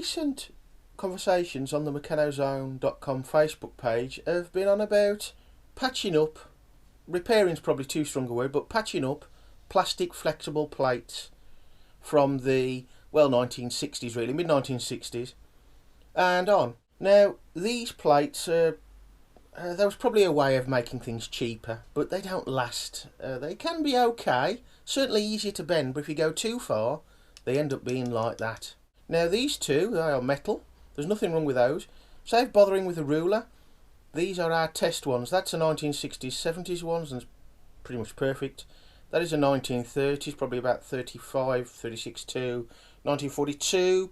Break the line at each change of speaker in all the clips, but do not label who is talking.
recent conversations on the meccanozone.com Facebook page have been on about patching up, repairing's probably too strong a word, but patching up plastic flexible plates from the, well, 1960s really, mid-1960s and on. Now, these plates are there was probably a way of making things cheaper, but they don't last. They can be okay, certainly easier to bend, but if you go too far, they end up being like that. Now these two, they are metal. There's nothing wrong with those. Save bothering with a ruler. These are our test ones. That's a 1960s, 70s ones, and it's pretty much perfect. That is a 1930s, probably about 35, 36 to 1942.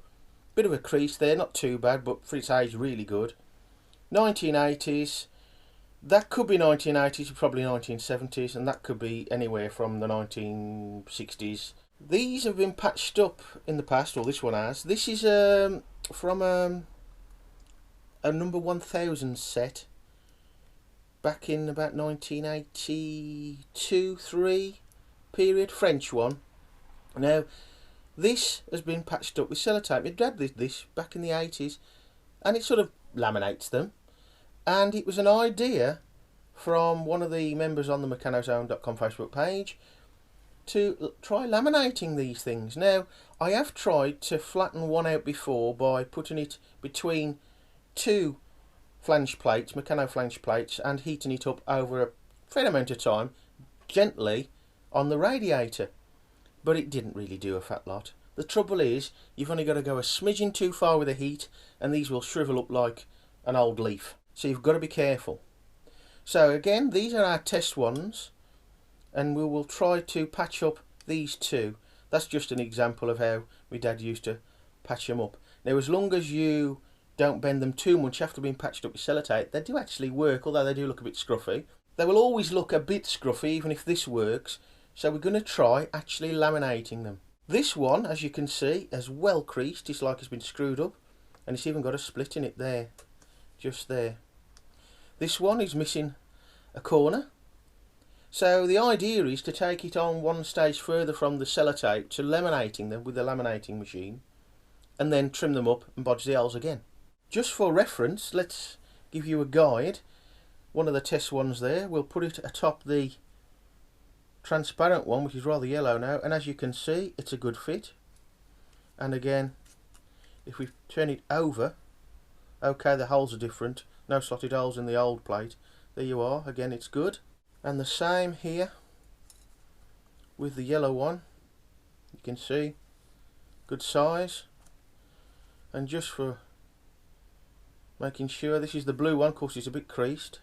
Bit of a crease there, not too bad, but for its age, really good. 1980s. That could be 1980s, probably 1970s, and that could be anywhere from the 1960s. These have been patched up in the past, or this one has. This is from a number 1000 set back in about 1982-3 period, French one. Now, this has been patched up with sellotape. My dad did this back in the 80s, and it sort of laminates them. And it was an idea from one of the members on the meccanozone.com Facebook page to try laminating these things. Now, I have tried to flatten one out before by putting it between two flange plates, Meccano flange plates, and heating it up over a fair amount of time, gently, on the radiator. But it didn't really do a fat lot. The trouble is, you've only got to go a smidgen too far with the heat, and these will shrivel up like an old leaf. So you've got to be careful. So again, these are our test ones, and we will try to patch up these two. That's just an example of how my dad used to patch them up. Now, as long as you don't bend them too much after being patched up with sellotape, they do actually work, although they do look a bit scruffy. They will always look a bit scruffy even if this works, so we're going to try actually laminating them. This one, as you can see, has well creased. It's like it's been screwed up, and it's even got a split in it there, just there. This one is missing a corner. So the idea is to take it on one stage further from the sellotape to laminating them with the laminating machine, and then trim them up and bodge the holes again. Just for reference, let's give you a guide. One of the test ones there, we'll put it atop the transparent one, which is rather yellow now, and as you can see, it's a good fit. And again, if we turn it over, okay, the holes are different. No slotted holes in the old plate. There you are, again it's good. And the same here with the yellow one. You can see, good size. And just for making sure, this is the blue one, of course it's a bit creased.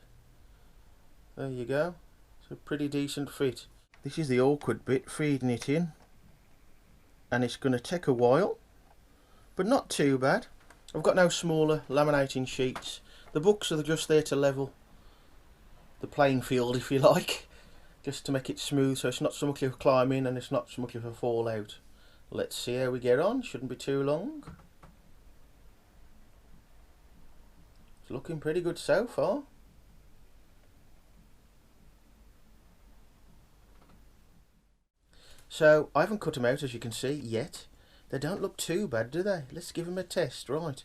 There you go, it's a pretty decent fit. This is the awkward bit, feeding it in. And it's going to take a while, but not too bad. I've got no smaller laminating sheets. The books are just there to level the playing field, if you like, just to make it smooth so it's not so much of a climb in and it's not so much of a fall out. Let's see how we get on, shouldn't be too long. It's looking pretty good so far. So I haven't cut them out, as you can see, yet. They don't look too bad, do they? Let's give them a test. Right,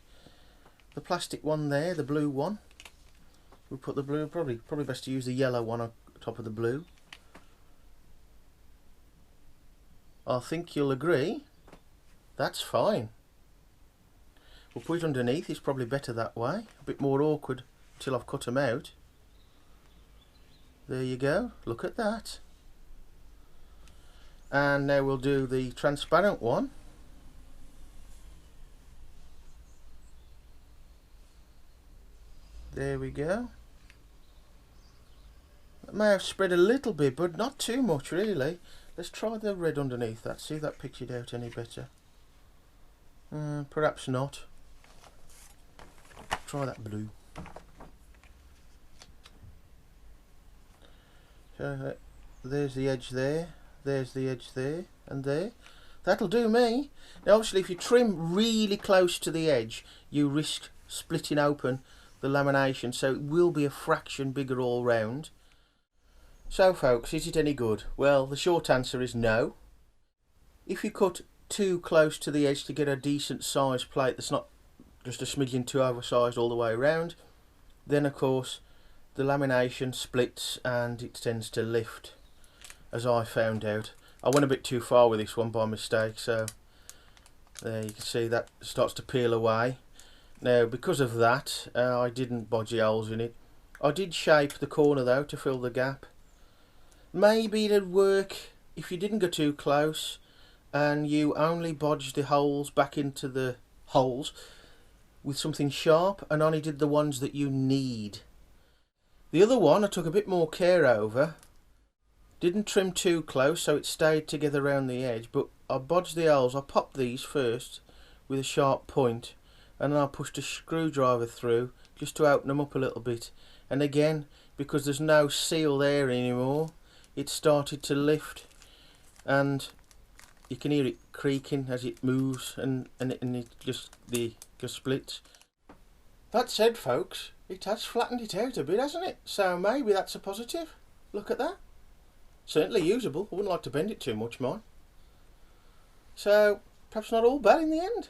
the plastic one there, the blue one. We'll put the blue, probably best to use the yellow one on top of the blue. I think you'll agree, that's fine. We'll put it underneath, it's probably better that way. A bit more awkward till I've cut them out. There you go, look at that. And now we'll do the transparent one. There we go. It may have spread a little bit, but not too much really. Let's try the red underneath that, see if that picks it out any better. Perhaps not. Try that blue. So there's the edge there, there's the edge there, and there. That'll do me. Now obviously if you trim really close to the edge, you risk splitting open the lamination, so it will be a fraction bigger all round. So folks, is it any good? Well, the short answer is no. If you cut too close to the edge to get a decent size plate that's not just a smidgen too oversized all the way around, then of course the lamination splits and it tends to lift, as I found out. I went a bit too far with this one by mistake, so there you can see that starts to peel away. Now because of that, I didn't bodge holes in it. I did shape the corner though to fill the gap. Maybe it'd work if you didn't go too close and you only bodged the holes back into the holes with something sharp and only did the ones that you need. The other one I took a bit more care over. Didn't trim too close so it stayed together around the edge, but I bodged the holes. I popped these first with a sharp point and then I pushed a screwdriver through just to open them up a little bit, and again, because there's no seal there anymore, it started to lift and you can hear it creaking as it moves, and it just splits. That said folks, it has flattened it out a bit, hasn't it? So maybe that's a positive. Look at that. Certainly usable. I wouldn't like to bend it too much, mine. So perhaps not all bad in the end.